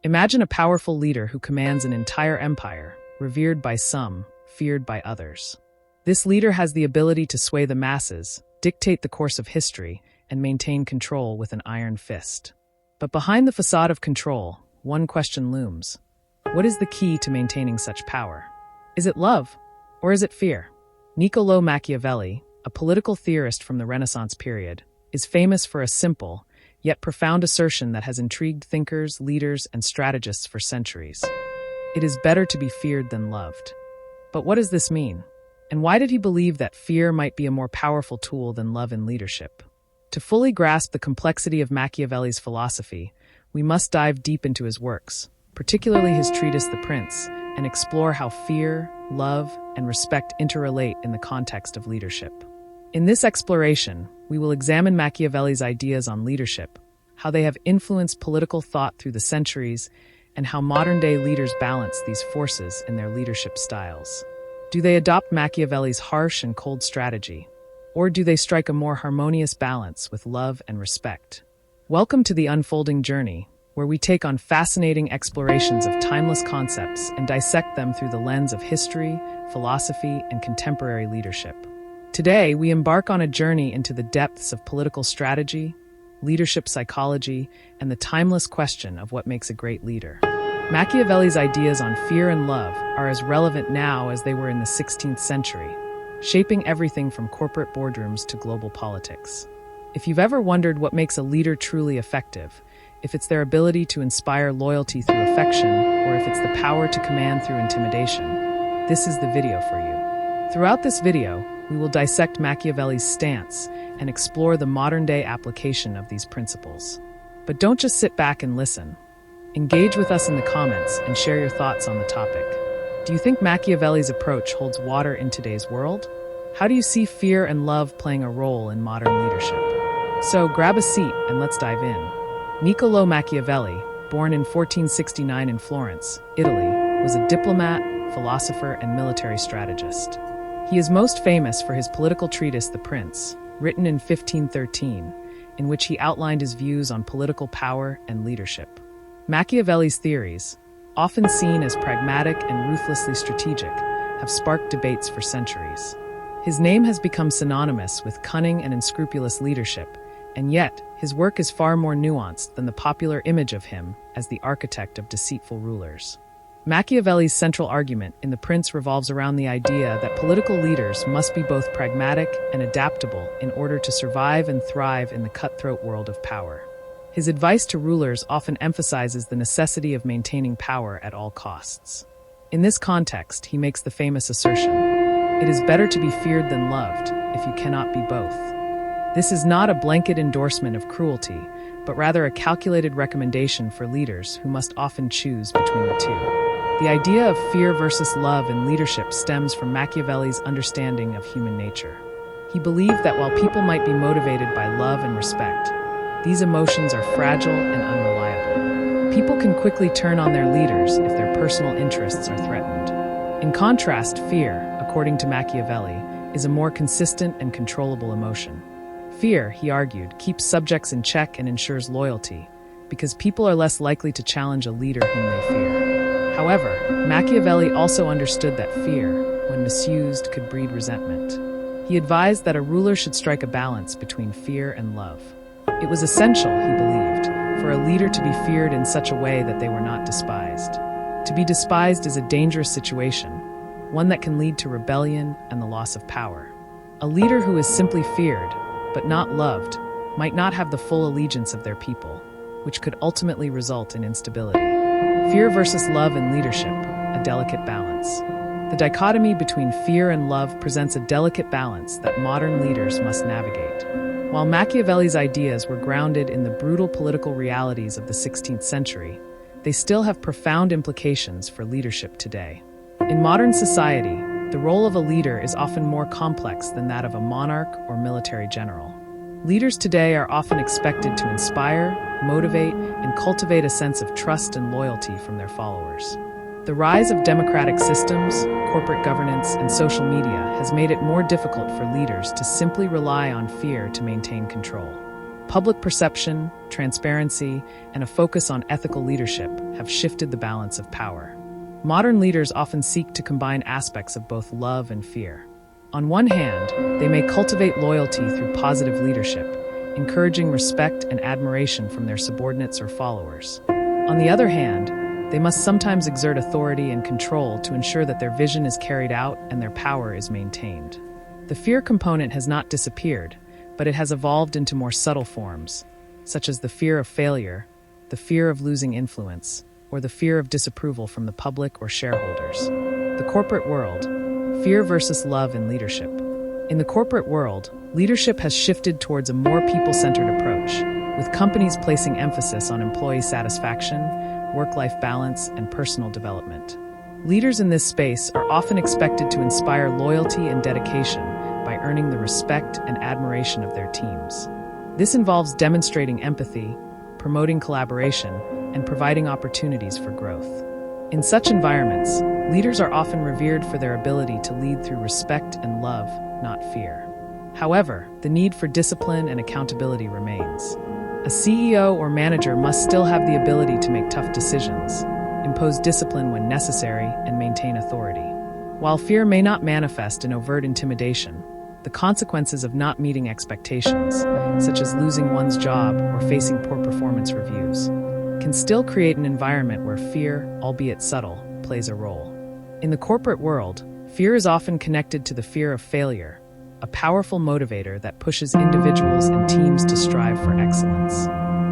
Imagine a powerful leader who commands an entire empire, revered by some, feared by others. This leader has the ability to sway the masses, dictate the course of history, and maintain control with an iron fist. But behind the facade of control, one question looms. What is the key to maintaining such power? Is it love, or is it fear? Niccolò Machiavelli, a political theorist from the Renaissance period, is famous for a simple, yet profound assertion that has intrigued thinkers, leaders, and strategists for centuries. It is better to be feared than loved. But what does this mean? And why did he believe that fear might be a more powerful tool than love in leadership? To fully grasp the complexity of Machiavelli's philosophy, we must dive deep into his works, particularly his treatise The Prince, and explore how fear, love, and respect interrelate in the context of leadership. In this exploration, we will examine Machiavelli's ideas on leadership, how they have influenced political thought through the centuries, and how modern-day leaders balance these forces in their leadership styles. Do they adopt Machiavelli's harsh and cold strategy, or do they strike a more harmonious balance with love and respect? Welcome to the unfolding journey, where we take on fascinating explorations of timeless concepts and dissect them through the lens of history, philosophy, and contemporary leadership. Today, we embark on a journey into the depths of political strategy, leadership psychology, and the timeless question of what makes a great leader. Machiavelli's ideas on fear and love are as relevant now as they were in the 16th century, shaping everything from corporate boardrooms to global politics. If you've ever wondered what makes a leader truly effective, if it's their ability to inspire loyalty through affection, or if it's the power to command through intimidation, this is the video for you. Throughout this video, we will dissect Machiavelli's stance and explore the modern-day application of these principles. But don't just sit back and listen. Engage with us in the comments and share your thoughts on the topic. Do you think Machiavelli's approach holds water in today's world? How do you see fear and love playing a role in modern leadership? So grab a seat and let's dive in. Niccolò Machiavelli, born in 1469 in Florence, Italy, was a diplomat, philosopher, and military strategist. He is most famous for his political treatise The Prince, written in 1513, in which he outlined his views on political power and leadership. Machiavelli's theories, often seen as pragmatic and ruthlessly strategic, have sparked debates for centuries. His name has become synonymous with cunning and unscrupulous leadership, and yet his work is far more nuanced than the popular image of him as the architect of deceitful rulers. Machiavelli's central argument in The Prince revolves around the idea that political leaders must be both pragmatic and adaptable in order to survive and thrive in the cutthroat world of power. His advice to rulers often emphasizes the necessity of maintaining power at all costs. In this context, he makes the famous assertion, "It is better to be feared than loved, if you cannot be both." This is not a blanket endorsement of cruelty, but rather a calculated recommendation for leaders who must often choose between the two. The idea of fear versus love in leadership stems from Machiavelli's understanding of human nature. He believed that while people might be motivated by love and respect, these emotions are fragile and unreliable. People can quickly turn on their leaders if their personal interests are threatened. In contrast, fear, according to Machiavelli, is a more consistent and controllable emotion. Fear, he argued, keeps subjects in check and ensures loyalty, because people are less likely to challenge a leader whom they fear. However, Machiavelli also understood that fear, when misused, could breed resentment. He advised that a ruler should strike a balance between fear and love. It was essential, he believed, for a leader to be feared in such a way that they were not despised. To be despised is a dangerous situation, one that can lead to rebellion and the loss of power. A leader who is simply feared, but not loved, might not have the full allegiance of their people, which could ultimately result in instability. Fear versus love in leadership, a delicate balance. The dichotomy between fear and love presents a delicate balance that modern leaders must navigate. While Machiavelli's ideas were grounded in the brutal political realities of the 16th century, they still have profound implications for leadership today. In modern society, the role of a leader is often more complex than that of a monarch or military general. Leaders today are often expected to inspire, motivate, and cultivate a sense of trust and loyalty from their followers. The rise of democratic systems, corporate governance, and social media has made it more difficult for leaders to simply rely on fear to maintain control. Public perception, transparency, and a focus on ethical leadership have shifted the balance of power. Modern leaders often seek to combine aspects of both love and fear. On one hand, they may cultivate loyalty through positive leadership, encouraging respect and admiration from their subordinates or followers. On the other hand, they must sometimes exert authority and control to ensure that their vision is carried out and their power is maintained. The fear component has not disappeared, but it has evolved into more subtle forms, such as the fear of failure, the fear of losing influence, or the fear of disapproval from the public or shareholders. The corporate world: fear versus love in leadership. In the corporate world, leadership has shifted towards a more people-centered approach, with companies placing emphasis on employee satisfaction, work-life balance, and personal development. Leaders in this space are often expected to inspire loyalty and dedication by earning the respect and admiration of their teams. This involves demonstrating empathy, promoting collaboration, and providing opportunities for growth. In such environments, leaders are often revered for their ability to lead through respect and love, not fear. However, the need for discipline and accountability remains. A CEO or manager must still have the ability to make tough decisions, impose discipline when necessary, and maintain authority. While fear may not manifest in overt intimidation, the consequences of not meeting expectations, such as losing one's job or facing poor performance reviews, can still create an environment where fear, albeit subtle, plays a role. In the corporate world, fear is often connected to the fear of failure, a powerful motivator that pushes individuals and teams to strive for excellence.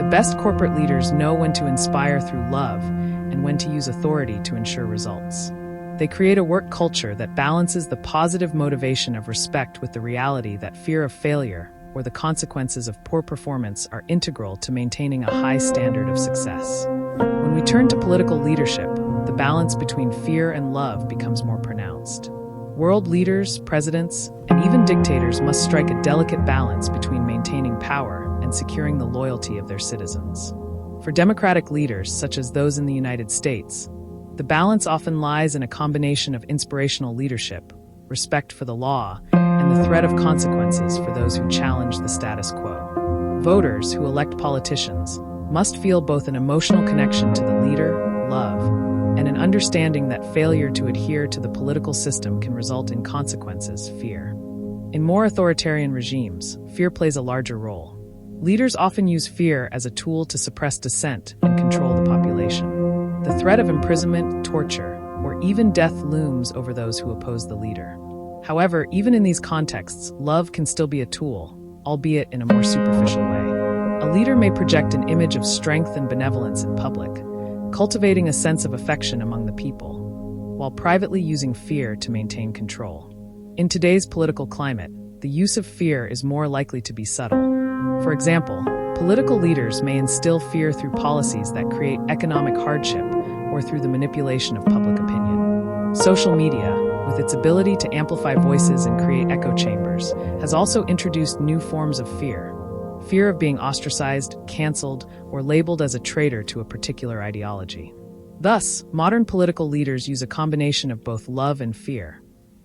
The best corporate leaders know when to inspire through love and when to use authority to ensure results. They create a work culture that balances the positive motivation of respect with the reality that fear of failure or the consequences of poor performance are integral to maintaining a high standard of success. When we turn to political leadership, the balance between fear and love becomes more pronounced. World leaders, presidents, and even dictators must strike a delicate balance between maintaining power and securing the loyalty of their citizens. For democratic leaders, such as those in the United States, the balance often lies in a combination of inspirational leadership, respect for the law, and the threat of consequences for those who challenge the status quo. Voters who elect politicians must feel both an emotional connection to the leader, love, and an understanding that failure to adhere to the political system can result in consequences, fear. In more authoritarian regimes, fear plays a larger role. Leaders often use fear as a tool to suppress dissent and control the population. The threat of imprisonment, torture, or even death looms over those who oppose the leader. However, even in these contexts, love can still be a tool, albeit in a more superficial way. A leader may project an image of strength and benevolence in public, cultivating a sense of affection among the people, while privately using fear to maintain control. In today's political climate, the use of fear is more likely to be subtle. For example, political leaders may instill fear through policies that create economic hardship or through the manipulation of public opinion. Social media, with its ability to amplify voices and create echo chambers, has also introduced new forms of fear. Fear of being ostracized, canceled, or labeled as a traitor to a particular ideology. Thus, modern political leaders use a combination of both love and fear,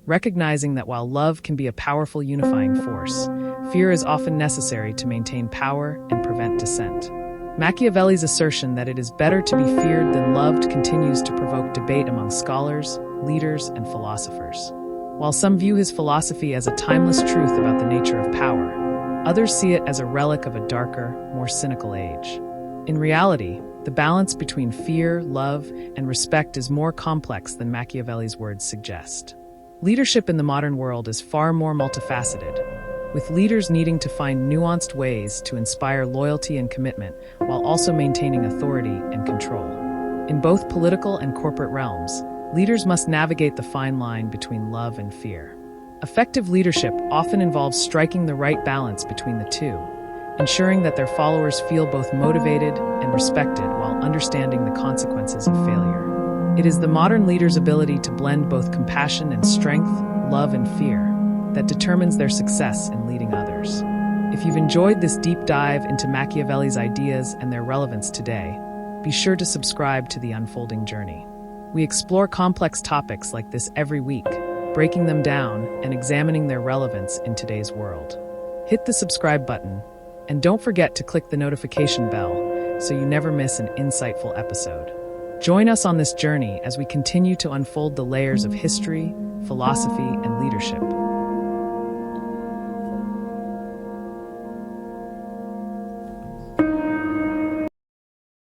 recognizing that while love can be a powerful unifying force, fear is often necessary to maintain power and prevent dissent. Machiavelli's assertion that it is better to be feared than loved continues to provoke debate among scholars, leaders, and philosophers. While some view his philosophy as a timeless truth about the nature of power, others see it as a relic of a darker, more cynical age. In reality, the balance between fear, love, and respect is more complex than Machiavelli's words suggest. Leadership in the modern world is far more multifaceted, with leaders needing to find nuanced ways to inspire loyalty and commitment while also maintaining authority and control. In both political and corporate realms, leaders must navigate the fine line between love and fear. Effective leadership often involves striking the right balance between the two, ensuring that their followers feel both motivated and respected while understanding the consequences of failure. It is the modern leader's ability to blend both compassion and strength, love and fear, that determines their success in leading others. If you've enjoyed this deep dive into Machiavelli's ideas and their relevance today, be sure to subscribe to The Unfolding Journey. We explore complex topics like this every week, breaking them down and examining their relevance in today's world. Hit the subscribe button And don't forget to click the notification bell so you never miss an insightful episode. Join us on this journey as we continue to unfold the layers of history, philosophy, and leadership.